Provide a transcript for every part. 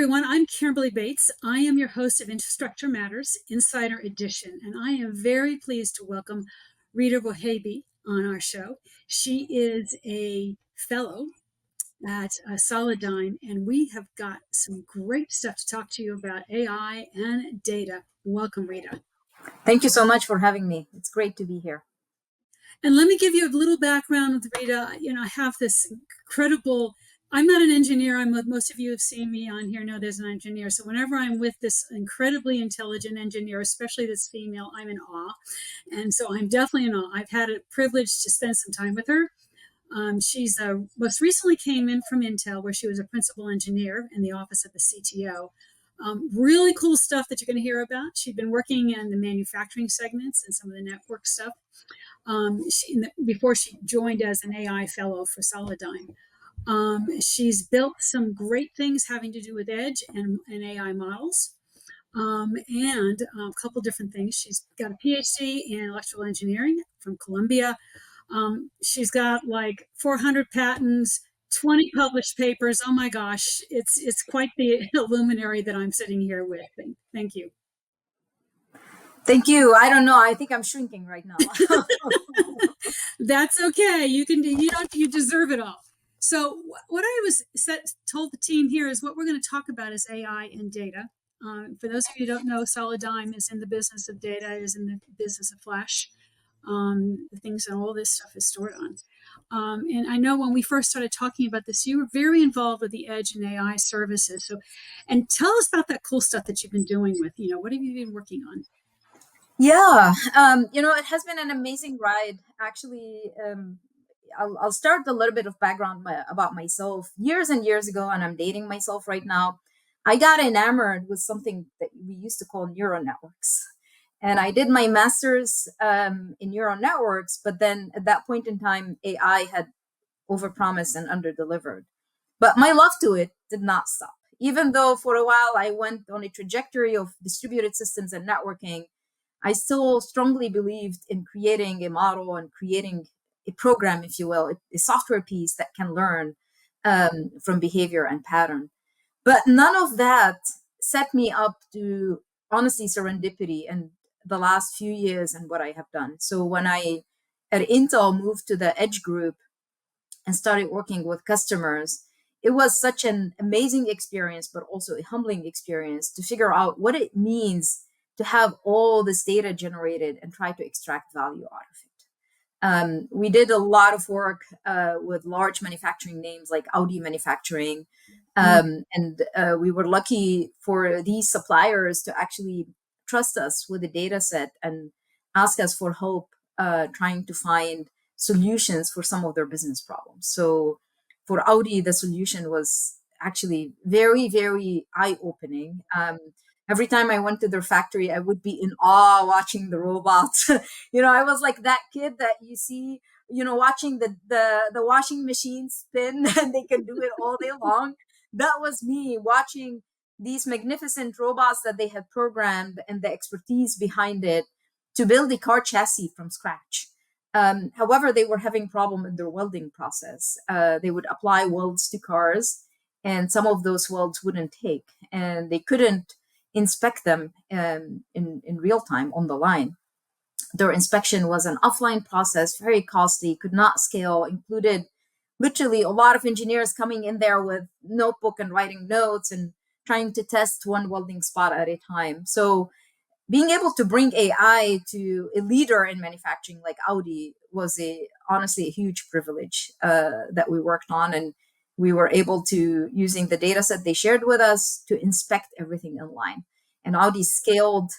everyone. I'm Camberley Bates. I am your host of Infrastructure Matters Insider Edition, and I am very pleased to welcome Rita Wouhaybi on our show. She is a fellow at Solidigm, and we have got some great stuff to talk to you about AI and data. Welcome, Rita. Thank you so much for having me. It's great to be here. And let me give you a little background with Rita. I have this incredible, I'm not an engineer. Most of you have seen me on here know there's an engineer. So whenever I'm with this incredibly intelligent engineer, especially this female, I'm in awe. And so I'm definitely in awe. I've had a privilege to spend some time with her. She's most recently came in from Intel, where she was a principal engineer in the office of the CTO. Really cool stuff that you're going to hear about. She'd been working in the manufacturing segments and some of the network stuff before she joined as an AI fellow for Solidigm. She's built some great things having to do with edge and AI models. And a couple different things. She's got a Ph.D. in electrical engineering from Columbia. She's got like 400 patents, 20 published papers. Oh my gosh, it's quite the luminary that I'm sitting here with. Thank you. Thank you. I don't know. I think I'm shrinking right now. That's okay. You deserve it all. So what I told the team here is what we're going to talk about is AI and data. For those of you who don't know, Solidigm is in the business of data, is in the business of flash, the things that all this stuff is stored on. And I know when we first started talking about this, you were very involved with the edge and AI services. And tell us about that cool stuff that you've been doing with, what have you been working on? Yeah, it has been an amazing ride. Actually, I'll start a little bit of background about myself. Years and years ago, and I'm dating myself right now, I got enamored with something that we used to call neural networks. And I did my master's in neural networks, but then at that point in time, AI had overpromised and underdelivered. But my love to it did not stop. Even though for a while I went on a trajectory of distributed systems and networking, I still strongly believed in creating a model and creating a program, if you will, a software piece that can learn from behavior and pattern. But none of that set me up to honestly serendipity and the last few years and what I have done. So when I at Intel moved to the Edge group and started working with customers, it was such an amazing experience, but also a humbling experience to figure out what it means to have all this data generated and try to extract value out of it. We did a lot of work with large manufacturing names like Audi Manufacturing. And we were lucky for these suppliers to actually trust us with a data set and ask us for help trying to find solutions for some of their business problems. So for Audi, the solution was actually very, very eye-opening. Every time I went to their factory, I would be in awe watching the robots. I was like that kid that you see, watching the washing machine spin and they can do it all day long. That was me watching these magnificent robots that they had programmed and the expertise behind it to build a car chassis from scratch. However, they were having problem in their welding process. They would apply welds to cars and some of those welds wouldn't take and they couldn't inspect them in real time on the line. Their inspection was an offline process, very costly, could not scale, included literally a lot of engineers coming in there with notebook and writing notes and trying to test one welding spot at a time. So being able to bring AI to a leader in manufacturing like Audi was honestly a huge privilege that we worked on. And we were able to, using the data set they shared with us, to inspect everything in line. And Audi scaled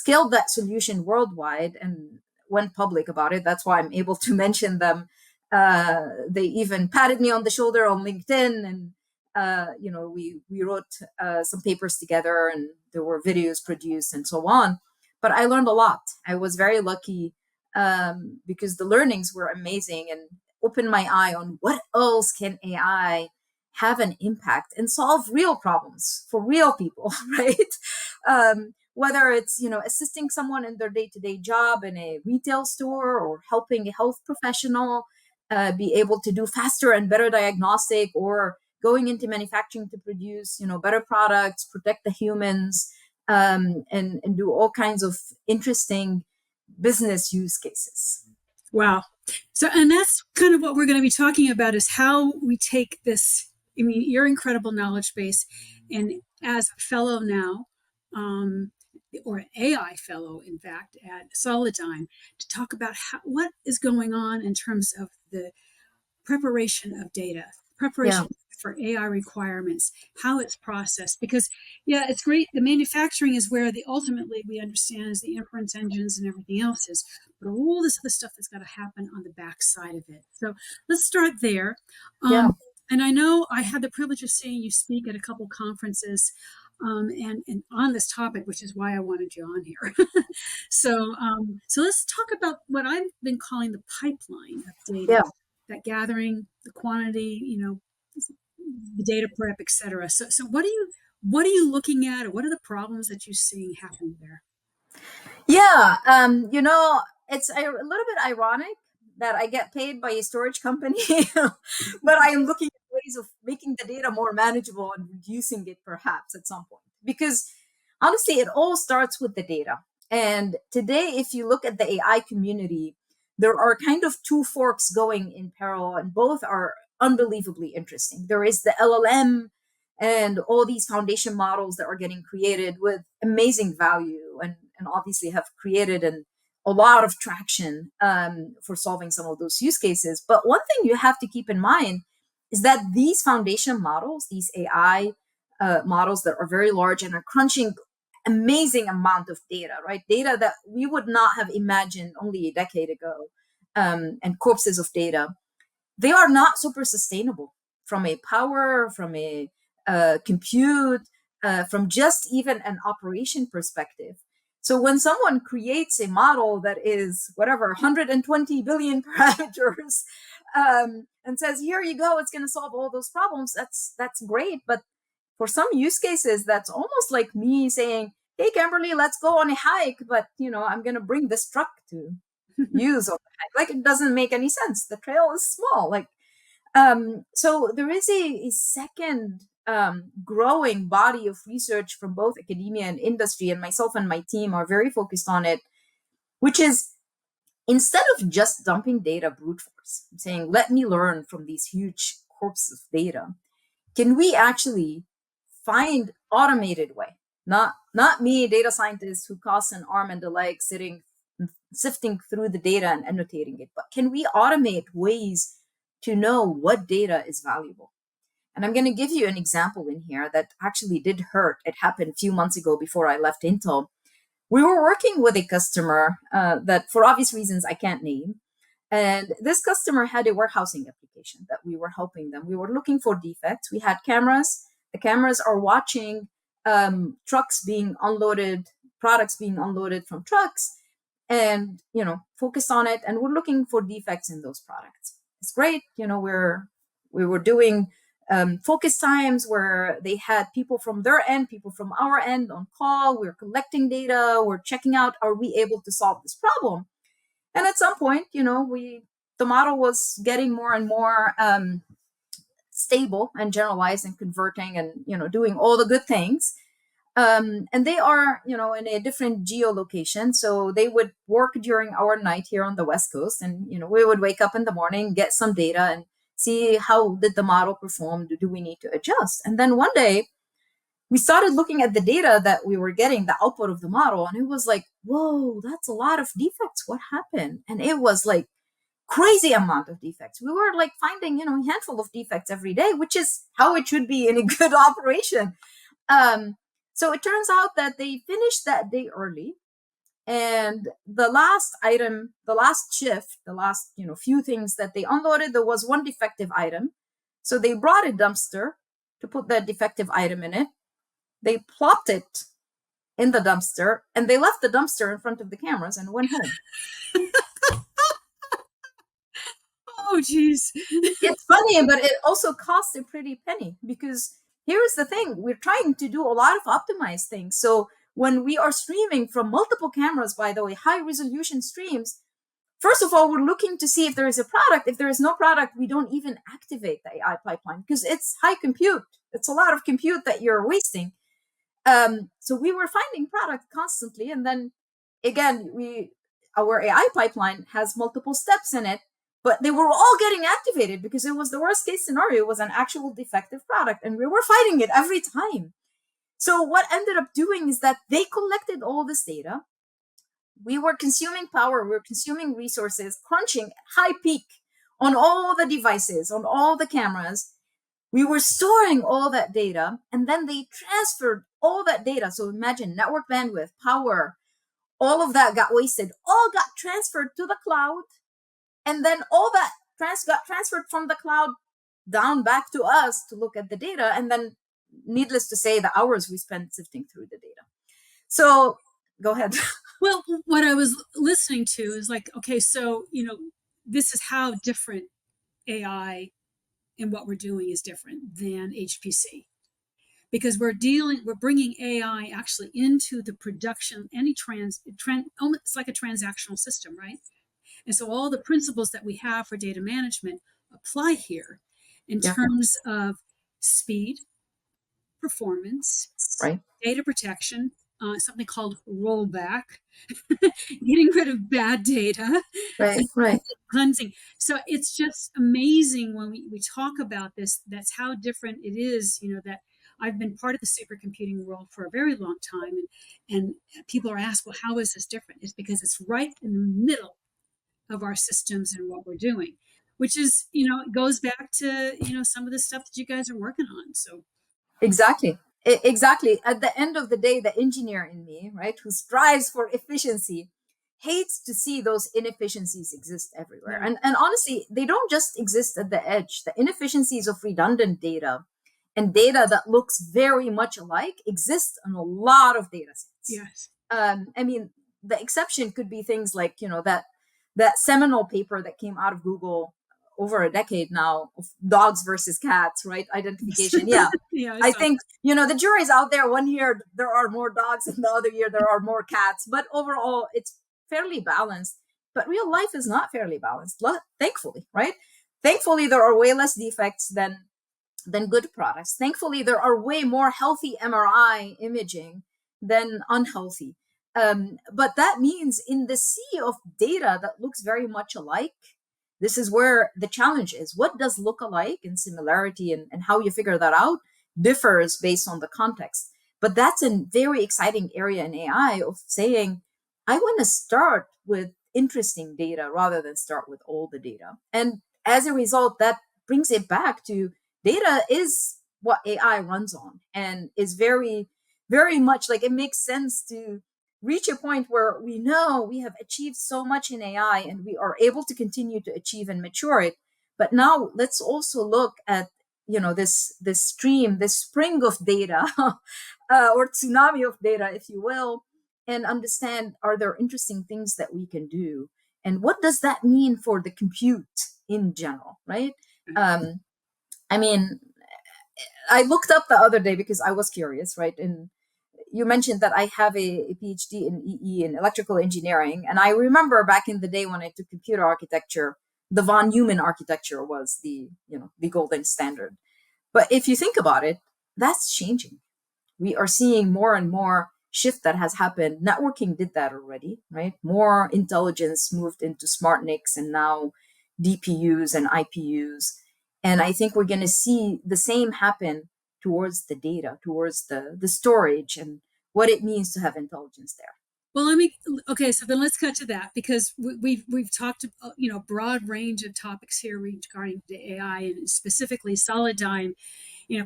that solution worldwide and went public about it. That's why I'm able to mention them. They even patted me on the shoulder on LinkedIn, and we wrote some papers together, and there were videos produced and so on. But I learned a lot. I was very lucky because the learnings were amazing and opened my eye on what else can AI have an impact and solve real problems for real people, right? Whether it's assisting someone in their day-to-day job in a retail store or helping a health professional be able to do faster and better diagnostic, or going into manufacturing to produce, better products, protect the humans, and do all kinds of interesting business use cases. Wow. So, and that's kind of what we're going to be talking about is how we take this, I mean, your incredible knowledge base, and as a fellow now, or an AI fellow, in fact, at Solidigm, to talk about what is going on in terms of the preparation of data, Yeah. preparation for AI requirements, how it's processed. Because, yeah, it's great. The manufacturing is where the ultimately we understand is the inference engines and everything else is, but all this other stuff that's got to happen on the back side of it. So let's start there. Yeah. And I know I had the privilege of seeing you speak at a couple conferences. And on this topic, which is why I wanted you on here. So let's talk about what I've been calling the pipeline of data, Yeah. that gathering, the quantity, the data prep, etc. So what are you looking at, or what are the problems that you're seeing happening there? Yeah. It's a little bit ironic that I get paid by a storage company, but I am looking at ways of making the data more manageable and reducing it perhaps at some point. Because honestly, it all starts with the data. And today, if you look at the AI community, there are kind of two forks going in parallel, and both are unbelievably interesting. There is the LLM and all these foundation models that are getting created with amazing value and obviously have created a lot of traction for solving some of those use cases. But one thing you have to keep in mind is that these foundation models, these AI models that are very large and are crunching amazing amount of data, right? Data that we would not have imagined only a decade ago, and corpses of data. They are not super sustainable from a power, from a compute, from just even an operation perspective. So when someone creates a model that is whatever 120 billion parameters, and says, "Here you go, it's going to solve all those problems," that's great. But for some use cases, that's almost like me saying, "Hey, Camberley, let's go on a hike, but I'm going to bring this truck to use on the hike." Like, it doesn't make any sense. The trail is small. Like, so there is a second growing body of research from both academia and industry, and myself and my team are very focused on it, which is, instead of just dumping data brute force, saying, "Let me learn from these huge corpses of data," can we actually find automated way, not me, a data scientist who costs an arm and a leg sifting through the data and annotating it, but can we automate ways to know what data is valuable? And I'm going to give you an example in here that actually did hurt. It happened a few months ago before I left Intel. We were working with a customer that, for obvious reasons, I can't name. And this customer had a warehousing application that we were helping them. We were looking for defects. We had cameras. The cameras are watching trucks being unloaded, products being unloaded from trucks, and focus on it. And we're looking for defects in those products. It's great. We were doing focus times where they had people from their end, people from our end on call. We're collecting data. We're checking out, are we able to solve this problem? And at some point, the model was getting more and more stable and generalized and converting and doing all the good things. And they are in a different geolocation, so they would work during our night here on the West Coast, and we would wake up in the morning, get some data, and see how did the model perform. Do we need to adjust? And then one day we started looking at the data that we were getting, the output of the model, and it was like, whoa, that's a lot of defects. What happened? And it was like crazy amount of defects. We were like finding a handful of defects every day, which is how it should be in a good operation. So it turns out that they finished that day early, and the last item, the last shift, the last few things that they unloaded, there was one defective item. So they brought a dumpster to put that defective item in it. They plopped it in the dumpster, and they left the dumpster in front of the cameras and went home. Oh, geez. It's funny, but it also costs a pretty penny, because here's the thing. We're trying to do a lot of optimized things. So when we are streaming from multiple cameras, by the way, high resolution streams, first of all, we're looking to see if there is a product. If there is no product, we don't even activate the AI pipeline because it's high compute. It's a lot of compute that you're wasting. So we were finding product constantly. And then again, our AI pipeline has multiple steps in it, but they were all getting activated because it was the worst case scenario. It was an actual defective product and we were fighting it every time. So what ended up doing is that they collected all this data. We were consuming power, we were consuming resources, crunching high peak on all the devices, on all the cameras. We were storing all that data, and then they transferred all that data. So imagine network bandwidth, power, all of that got wasted, all got transferred to the cloud. And then all that got transferred from the cloud down back to us to look at the data. And then, needless to say, the hours we spent sifting through the data. So go ahead. Well, what I was listening to is like, okay, so, this is how different AI and what we're doing is different than HPC. Because we're bringing AI actually into the production, it's like a transactional system, right? And so all the principles that we have for data management apply here in terms of speed, performance, Right. data protection, something called rollback, getting rid of bad data, Right. cleansing. So it's just amazing when we talk about this. That's how different it is, that I've been part of the supercomputing world for a very long time. And people are asked, well, how is this different? It's because it's right in the middle of our systems and what we're doing, which is, it goes back to, some of the stuff that you guys are working on. So Exactly. Exactly. At the end of the day, the engineer in me, right, who strives for efficiency, hates to see those inefficiencies exist everywhere. Yeah. And honestly, they don't just exist at the edge. The inefficiencies of redundant data and data that looks very much alike exist in a lot of data sets. Yes. I mean, the exception could be things like, that seminal paper that came out of Google over a decade now of dogs versus cats, right? Identification. Yeah. Yeah, I think, the jury's out there. One year there are more dogs and the other year there are more cats. But overall, it's fairly balanced. But real life is not fairly balanced, thankfully, right? Thankfully, there are way less defects than good products. Thankfully, there are way more healthy MRI imaging than unhealthy. But that means in the sea of data that looks very much alike, this is where the challenge is. What does look alike and similarity and how you figure that out differs based on the context. But that's a very exciting area in AI of saying, I want to start with interesting data rather than start with all the data. And as a result, that brings it back to data is what AI runs on and is very, very much like it makes sense to reach a point where we know we have achieved so much in AI and we are able to continue to achieve and mature it. But now let's also look at this stream, this spring of data or tsunami of data, if you will, and understand, are there interesting things that we can do? And what does that mean for the compute in general, right? I mean, I looked up the other day because I was curious, right? And you mentioned that I have a PhD in EE in electrical engineering. And I remember back in the day when I took computer architecture, the von Neumann architecture was the golden standard. But if you think about it, that's changing. We are seeing more and more shift that has happened. Networking did that already, right? More intelligence moved into smart NICs and now DPUs and IPUs. And I think we're going to see the same happen towards the data, towards the storage and what it means to have intelligence there. Well, okay, so then let's cut to that because we've talked, broad range of topics here regarding the AI and specifically Solidigm.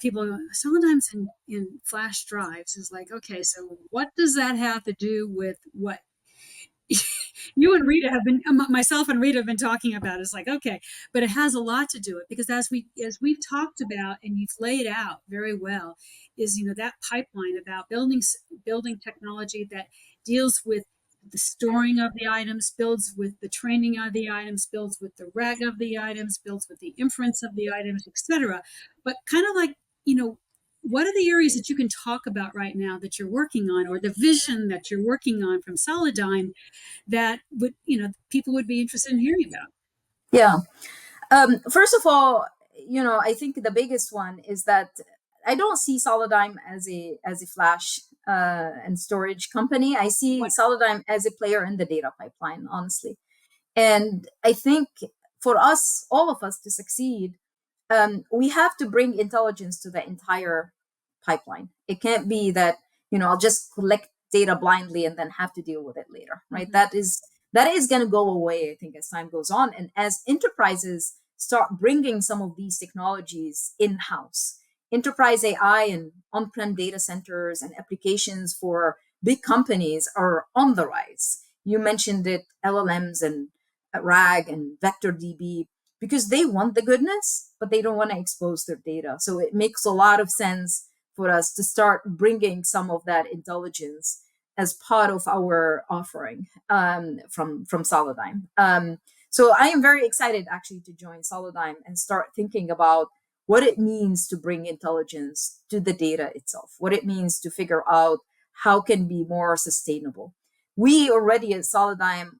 People, Solidym's in flash drives is like, okay, so what does that have to do with what you and Rita have been, myself and Rita have been talking about? It's like, okay, but it has a lot to do with it because as we've talked about and you've laid out very well, is that pipeline about building technology that deals with the storing of the items, builds with the training of the items, builds with the RAG of the items, builds with the inference of the items, etc. But kind of like, what are the areas that you can talk about right now that you're working on, or the vision that you're working on from Solidigm that would, people would be interested in hearing about? Yeah. First of all, I think the biggest one is that I don't see Solidigm as a flash and storage company. I see What? Solidigm as a player in the data pipeline, honestly. And I think for us, all of us, to succeed, we have to bring intelligence to the entire pipeline. It can't be that I'll just collect data blindly and then have to deal with it later, right? Mhm. That is going to go away, I think, as time goes on, and as enterprises start bringing some of these technologies in house. Enterprise AI and on-prem data centers and applications for big companies are on the rise. You mentioned it, LLMs and RAG and vector DB, because they want the goodness, but they don't want to expose their data. So it makes a lot of sense for us to start bringing some of that intelligence as part of our offering from Solidigm. So I am very excited actually to join Solidigm and start thinking about what it means to bring intelligence to the data itself, what it means to figure out how can be more sustainable. We already at Solidigm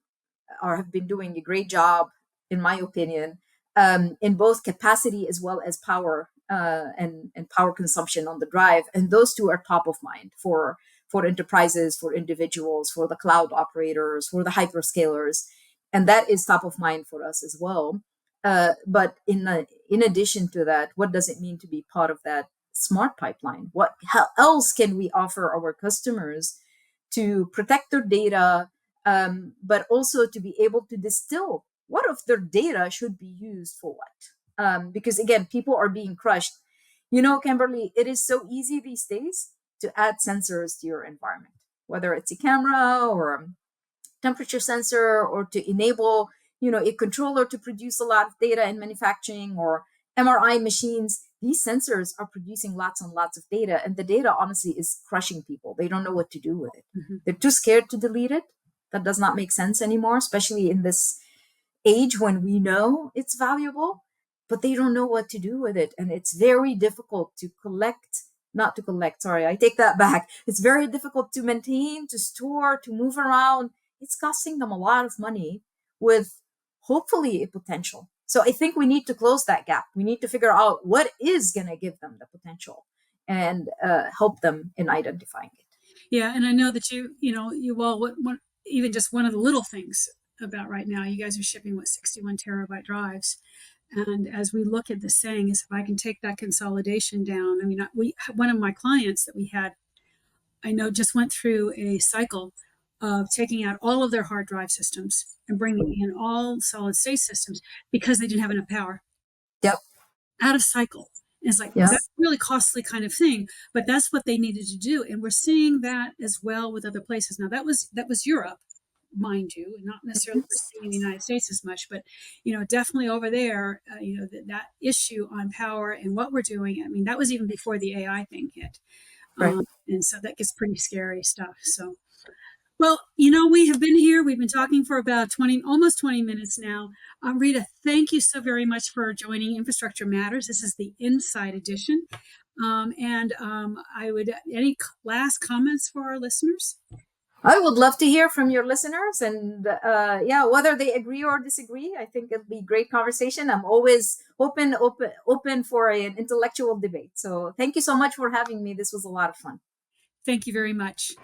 have been doing a great job, in my opinion, in both capacity as well as power and power consumption on the drive. And those two are top of mind for enterprises, for individuals, for the cloud operators, for the hyperscalers. And that is top of mind for us as well. But in addition to that, what does it mean to be part of that smart pipeline? How else can we offer our customers to protect their data, but also to be able to distill what of their data should be used for what? Because again, people are being crushed. Camberley, it is so easy these days to add sensors to your environment, whether it's a camera or a temperature sensor, or to enable, a controller to produce a lot of data in manufacturing, or MRI machines. These sensors are producing lots and lots of data, and the data honestly is crushing people. They don't know what to do with it. Mhm. They're too scared to delete it. That does not make sense anymore, especially in this age when we know it's valuable, but they don't know what to do with it. And it's very difficult to not to collect, sorry, I take that back. It's very difficult to maintain, to store, to move around. It's costing them a lot of money with hopefully a potential. So I think we need to close that gap. We need to figure out what is going to give them the potential and help them in identifying it. Yeah, and I know that you all, even just one of the little things about right now, you guys are shipping 61 terabyte drives. And as we look at the saying, is if I can take that consolidation down. I mean, one of my clients that we had, I know, just went through a cycle of taking out all of their hard drive systems and bringing in all solid state systems because they didn't have enough power. Yep. Out of cycle. And it's like, Yeah. that's a really costly kind of thing, but that's what they needed to do. And we're seeing that as well with other places. Now that was Europe, mind you, not necessarily we're seeing in the United States as much, but definitely over there, that issue on power and what we're doing. I mean, that was even before the AI thing hit. Right. And so that gets pretty scary stuff. So, well, we have been here. We've been talking for about almost 20 minutes now. Rita, thank you so very much for joining Infrastructure Matters. This is the Inside Edition. Any last comments for our listeners? I would love to hear from your listeners, and whether they agree or disagree. I think it'll be a great conversation. I'm always open for an intellectual debate. So thank you so much for having me. This was a lot of fun. Thank you very much.